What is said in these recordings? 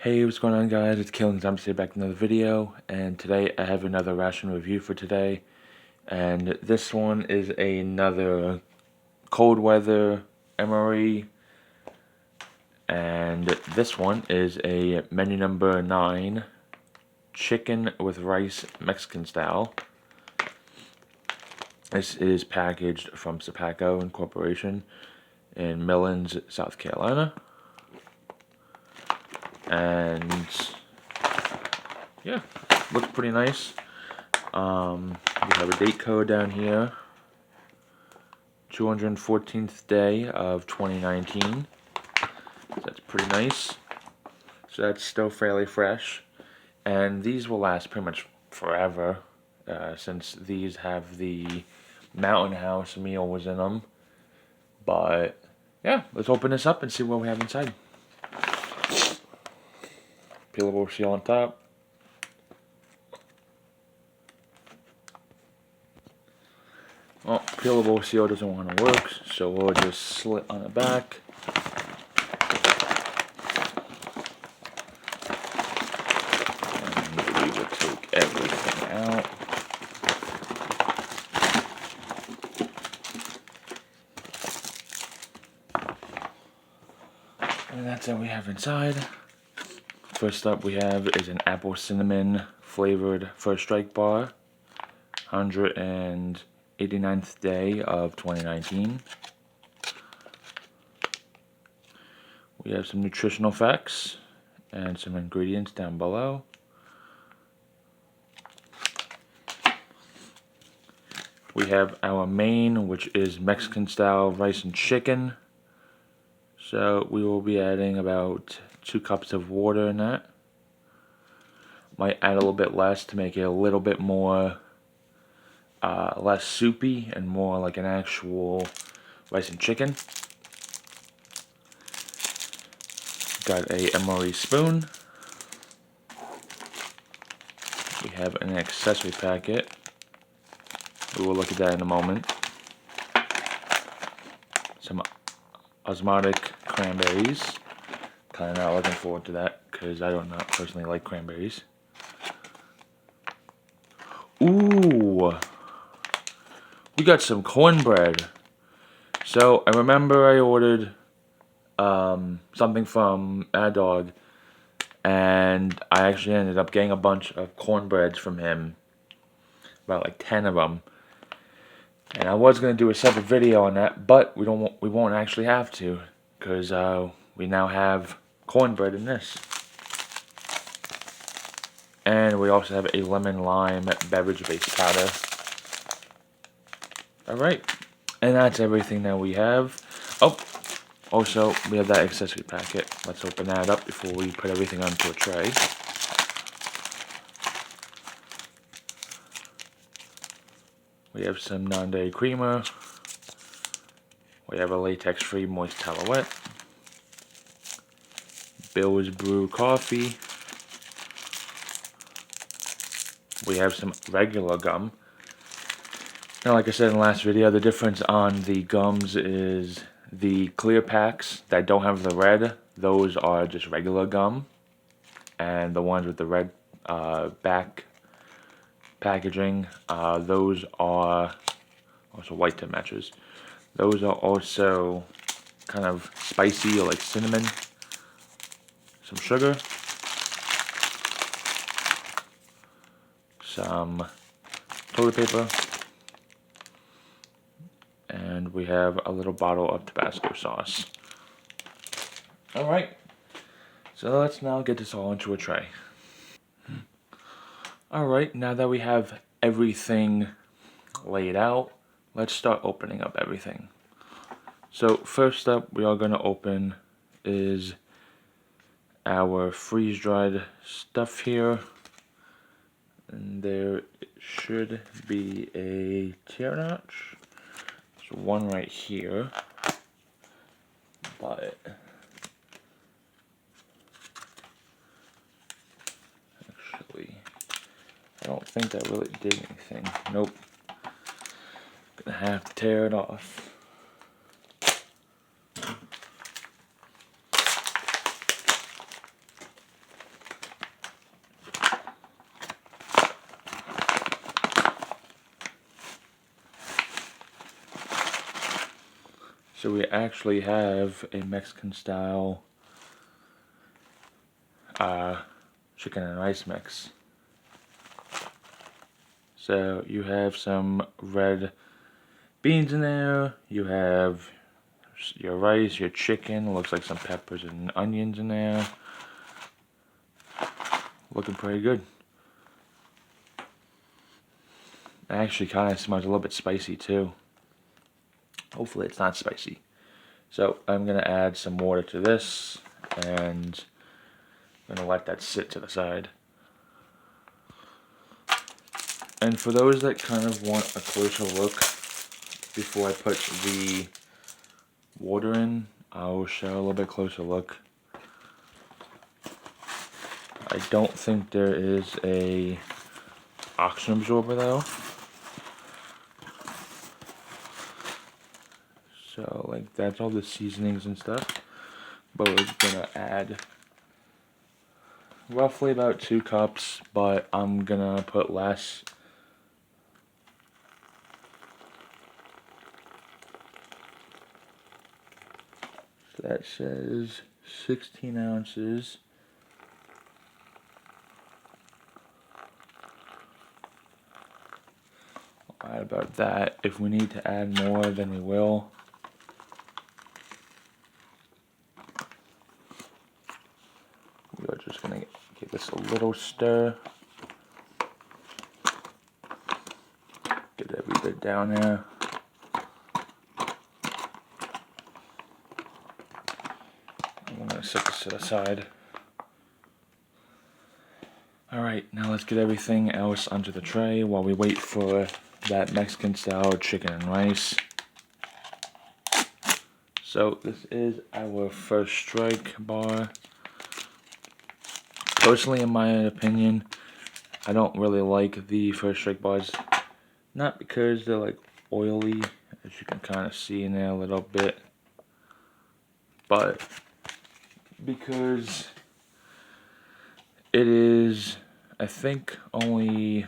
Hey, what's going on, guys? It's Killing Time to back with another video, and today I have another ration review for today. And this one is another cold weather MRE, and this one is a menu number 9 chicken with rice Mexican style. This is packaged from Tabasco Incorporation in Millings, South Carolina. And yeah, looks pretty nice. We have a date code down here, 214th day of 2019. So that's pretty nice. So that's still fairly fresh, and these will last pretty much forever, since these have the Mountain House meal was in them. But yeah, let's open this up and see what we have inside. Peelable seal on top. Well, peelable seal doesn't want to work, so we'll just slit on the back. And we will take everything out. And that's what we have inside. First up we have is an apple cinnamon flavored First Strike bar. 189th day of 2019. We have some nutritional facts and some ingredients down below. We have our main, which is Mexican style rice and chicken. So we will be adding about 2 cups of water in that. Might add a little bit less to make it a little bit more less soupy and more like an actual rice and chicken. Got a MRE spoon. We have an accessory packet. We will look at that in a moment. Some osmotic cranberries. Kind of not looking forward to that because I don't not personally like cranberries. Ooh, we got some cornbread. So I remember I ordered something from Dog, and I actually ended up getting a bunch of cornbreads from him, about like 10 of them. And I was gonna do a separate video on that, but we won't actually have to, because we now have cornbread in this. And we also have a lemon lime beverage based powder. Alright, and that's everything that we have. Oh, also we have that accessory packet. Let's open that up before we put everything onto a tray. We have some non-dairy creamer. We have a latex-free moist towelette. Bill's Brew coffee. We have some regular gum. Now, like I said in the last video, the difference on the gums is the clear packs that don't have the red, those are just regular gum. And the ones with the red back packaging, those are also white tip matches. Those are also kind of spicy or like cinnamon. Some sugar. Some toilet paper. And we have a little bottle of Tabasco sauce. Alright, so let's now get this all into a tray. Alright, now that we have everything laid out, let's start opening up everything. So first up we are going to open is our freeze-dried stuff here. And there should be a tear notch. There's one right here, but actually I don't think that really did anything. Nope. Gonna have to tear it off. So we actually have a Mexican style chicken and rice mix. So you have some red beans in there, you have your rice, your chicken, looks like some peppers and onions in there. Looking pretty good. It actually kind of smells a little bit spicy too. Hopefully it's not spicy. So I'm going to add some water to this, and I'm going to let that sit to the side. And for those that kind of want a closer look before I put the water in, I'll show a little bit closer look. I don't think there is a oxygen absorber though. So like that's all the seasonings and stuff. But we're gonna add roughly about 2 cups, but I'm gonna put less. So that says 16 ounces. I'll add about that. If we need to add more, then we will. We're just gonna give this a little stir. Get every bit down there. I'm gonna set this to the side. Alright, now let's get everything else onto the tray while we wait for that Mexican style chicken and rice. So this is our first strike bar. Personally, in my opinion, I don't really like the first strike bars. Not because they're like oily, as you can kind of see in there a little bit, but because it is, I think, only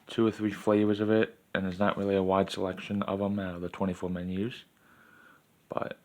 2 or 3 flavors of it, and there's not really a wide selection of them out of the 24 menus. But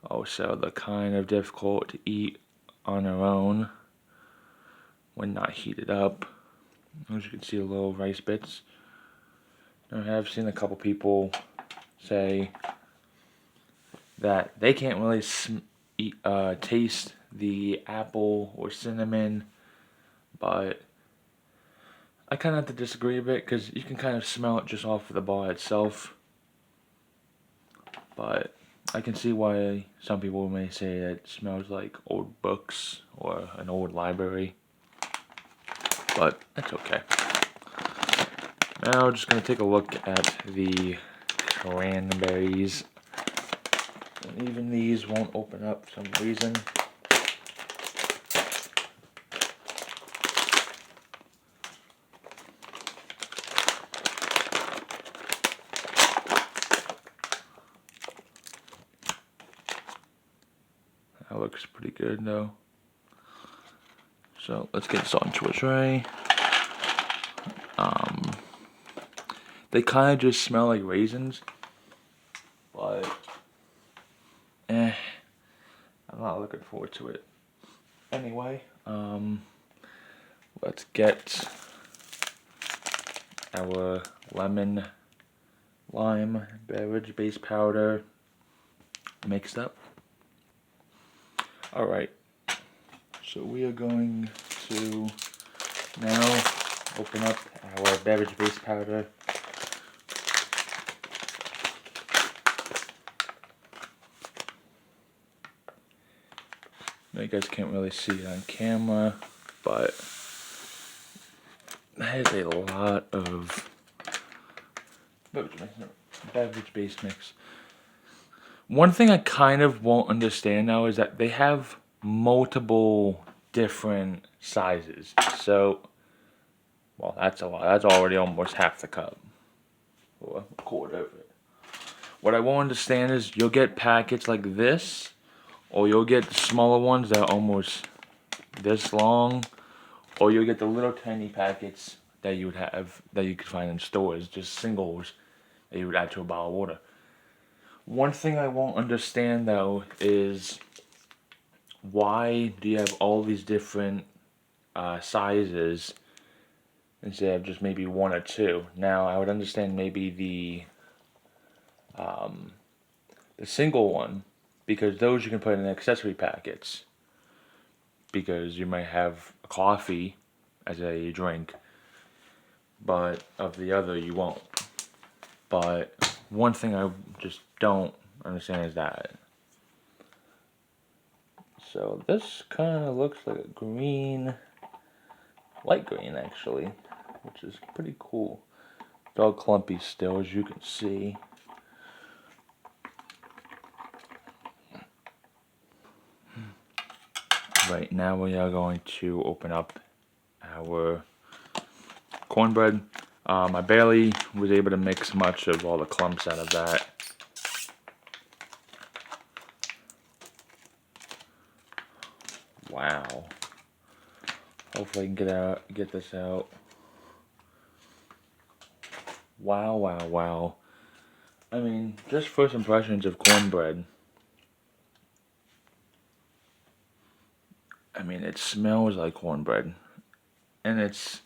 also they're kind of difficult to eat on their own when not heated up. As you can see, the little rice bits. I have seen a couple people say that they can't really taste the apple or cinnamon, but I kind of have to disagree a bit because you can kind of smell it just off of the bar itself. But I can see why some people may say that it smells like old books or an old library, but that's okay. Now we're just going to take a look at the cranberries. And even these won't open up for some reason. That looks pretty good though. So let's get this onto a tray. They kind of just smell like raisins, but I'm not looking forward to it. Anyway, let's get our lemon lime beverage base powder mixed up. Alright, so we are going to now open up our beverage base powder. You guys can't really see it on camera, but that is a lot of beverage base mix. One thing I kind of won't understand now is that they have multiple different sizes. So, well, that's a lot. That's already almost half the cup, or a quarter of it. What I won't understand is you'll get packets like this, or you'll get the smaller ones that are almost this long, or you'll get the little tiny packets that you would have, that you could find in stores, just singles that you would add to a bottle of water. One thing I won't understand though is why do you have all these different sizes instead of just maybe one or two? Now I would understand maybe the single one, because those you can put in accessory packets, because you might have coffee as a drink, but of the other you won't. But one thing I just don't understand is that. So this kind of looks like a green, light green actually, which is pretty cool. It's all clumpy still, as you can see. Right now we are going to open up our cornbread. I barely was able to mix much of all the clumps out of that. Wow. Hopefully I can get this out. Wow, wow, wow. I mean, just first impressions of cornbread. I mean, it smells like cornbread. And it's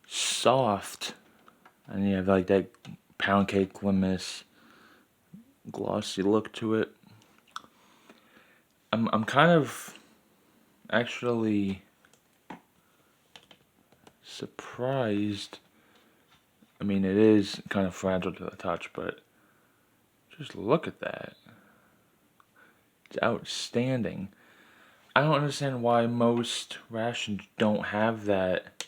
soft. And you have like that pound cake grimace, glossy look to it. I'm kind of actually surprised. I mean, it is kind of fragile to the touch, but just look at that. It's outstanding. I don't understand why most rations don't have that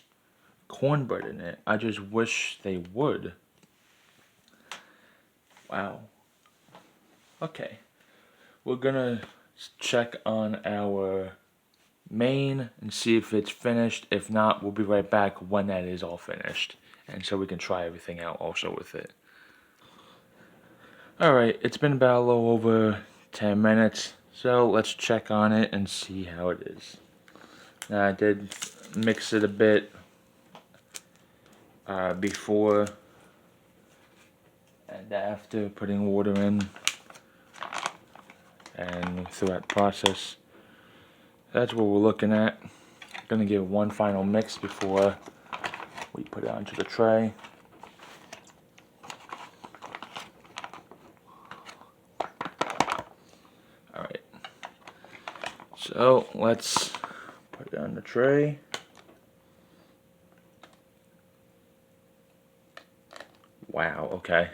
cornbread in it. I just wish they would. Wow. Okay. We're gonna check on our main and see if it's finished. If not, we'll be right back when that is all finished, and so we can try everything out also with it. Alright, it's been about a little over 10 minutes, so let's check on it and see how it is. Now I did mix it a bit before and after putting water in, and through that process. That's what we're looking at. Gonna give one final mix before we put it onto the tray. Alright, so let's put it on the tray. Wow, okay.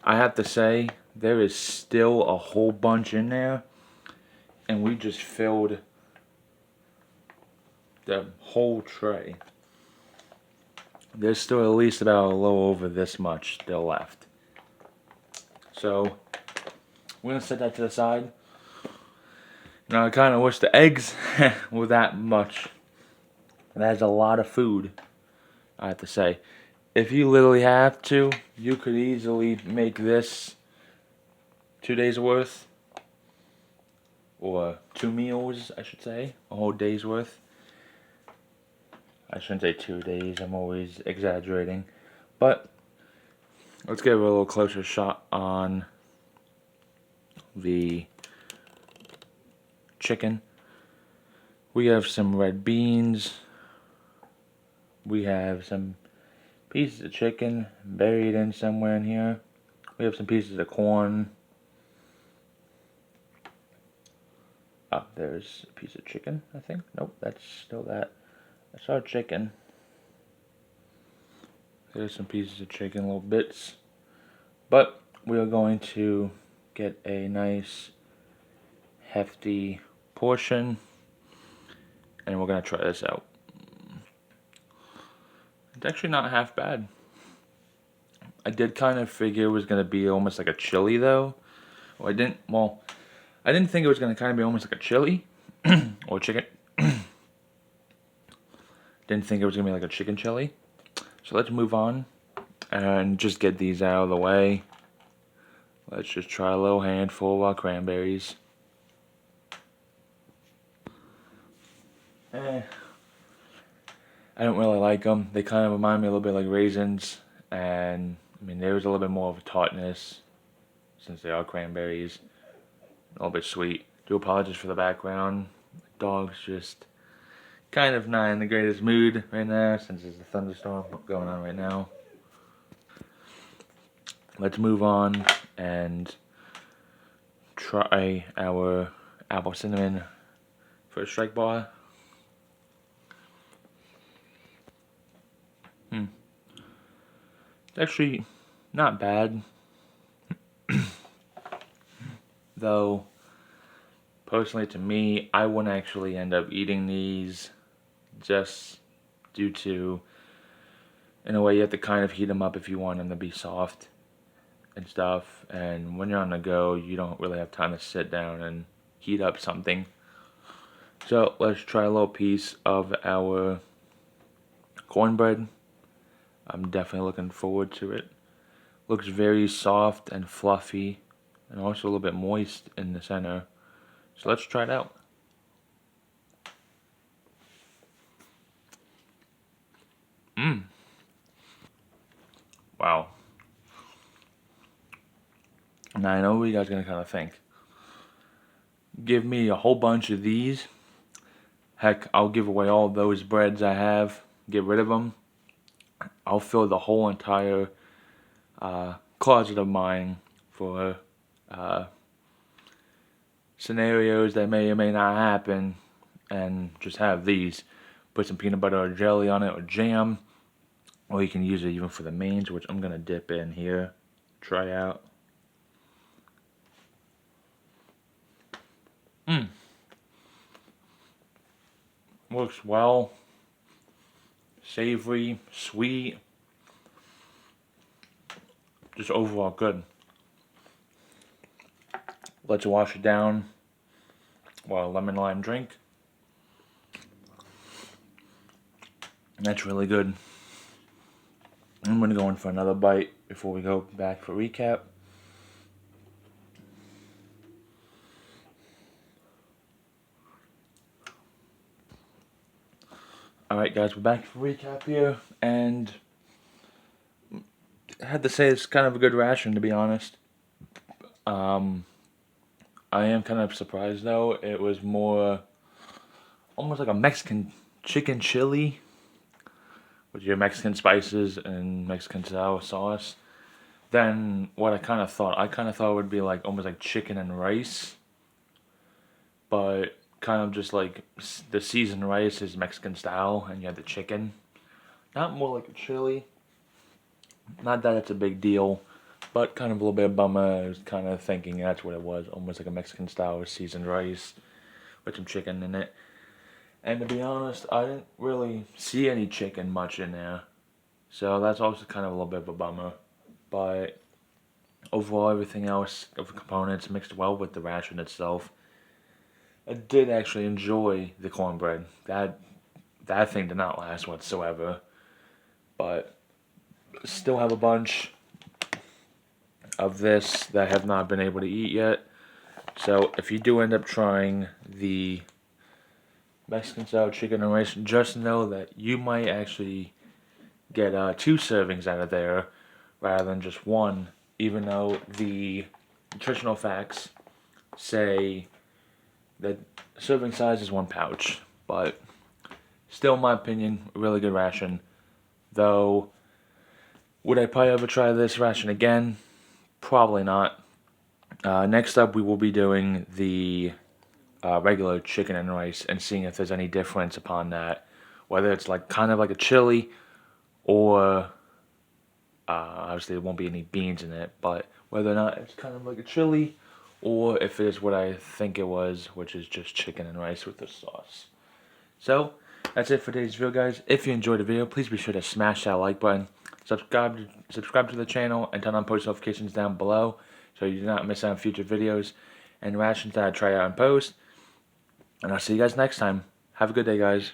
I have to say, there is still a whole bunch in there, and we just filled the whole tray. There's still at least about a little over this much still left. So we're gonna set that to the side. Now I kind of wish the eggs were that much. That is a lot of food, I have to say. If you literally have to, you could easily make this 2 days worth, or 2 meals, I should say, a whole day's worth. I shouldn't say 2 days, I'm always exaggerating. But let's give a little closer shot on the chicken. We have some red beans. We have some pieces of chicken buried in somewhere in here. We have some pieces of corn. Oh, there's a piece of chicken, I think. Nope, that's still that. That's our chicken. There's some pieces of chicken, little bits. But we are going to get a nice hefty portion, and we're going to try this out. It's actually not half bad. I did kind of figure it was going to be almost like a chili though. I didn't think it was going to kind of be almost like a chili or chicken. Didn't think it was going to be like a chicken chili. So let's move on and just get these out of the way. Let's just try a little handful of our cranberries. I don't really like them. They kind of remind me a little bit like raisins, and I mean there was a little bit more of a tartness since they are cranberries. A little bit sweet. Do apologize for the background. The dog's just kind of not in the greatest mood right now since there's a thunderstorm going on right now. Let's move on and try our apple cinnamon first strike bar. It's actually not bad. Though, personally to me, I wouldn't actually end up eating these just due to, in a way, you have to kind of heat them up if you want them to be soft and stuff. And when you're on the go, you don't really have time to sit down and heat up something. So let's try a little piece of our cornbread. I'm definitely looking forward to it. Looks very soft and fluffy, and also a little bit moist in the center. So let's try it out. Wow. Now I know what you guys are gonna kind of think. Give me a whole bunch of these. Heck, I'll give away all those breads I have. Get rid of them. I'll fill the whole entire closet of mine for scenarios that may or may not happen, and just have these. Put some peanut butter or jelly on it or jam, or you can use it even for the mains, which I'm gonna dip in here. Try out. Works well. Savory, sweet, just overall good. Let's wash it down. Well, lemon lime drink. That's really good. I'm gonna go in for another bite before we go back for recap. Alright guys, we're back for recap here, and I had to say it's kind of a good ration, to be honest. I am kind of surprised though. It was more almost like a Mexican chicken chili with your Mexican spices and Mexican sour sauce than what I kind of thought. I kind of thought it would be like almost like chicken and rice, but kind of just like the seasoned rice is Mexican style, and you have the chicken. Not more like a chili. Not that it's a big deal, but kind of a little bit of bummer. I was kind of thinking that's what it was, almost like a Mexican style seasoned rice with some chicken in it. And to be honest, I didn't really see any chicken much in there, so that's also kind of a little bit of a bummer. But overall, everything else of the components mixed well with the ration itself. I did actually enjoy the cornbread. That thing did not last whatsoever. But still have a bunch of this that I have not been able to eat yet. So if you do end up trying the Mexican style chicken and rice, just know that you might actually get 2 servings out of there rather than just 1, even though the nutritional facts say the serving size is 1 pouch, but still, in my opinion, a really good ration. Though, would I probably ever try this ration again? Probably not. Next up, we will be doing the regular chicken and rice and seeing if there's any difference upon that. Whether it's like kind of like a chili, or obviously there won't be any beans in it, but whether or not it's kind of like a chili, or if it is what I think it was, which is just chicken and rice with the sauce. So, that's it for today's video, guys. If you enjoyed the video, please be sure to smash that like button, subscribe to the channel, and turn on post notifications down below so you do not miss out on future videos and rations that I try out and post. And I'll see you guys next time. Have a good day, guys.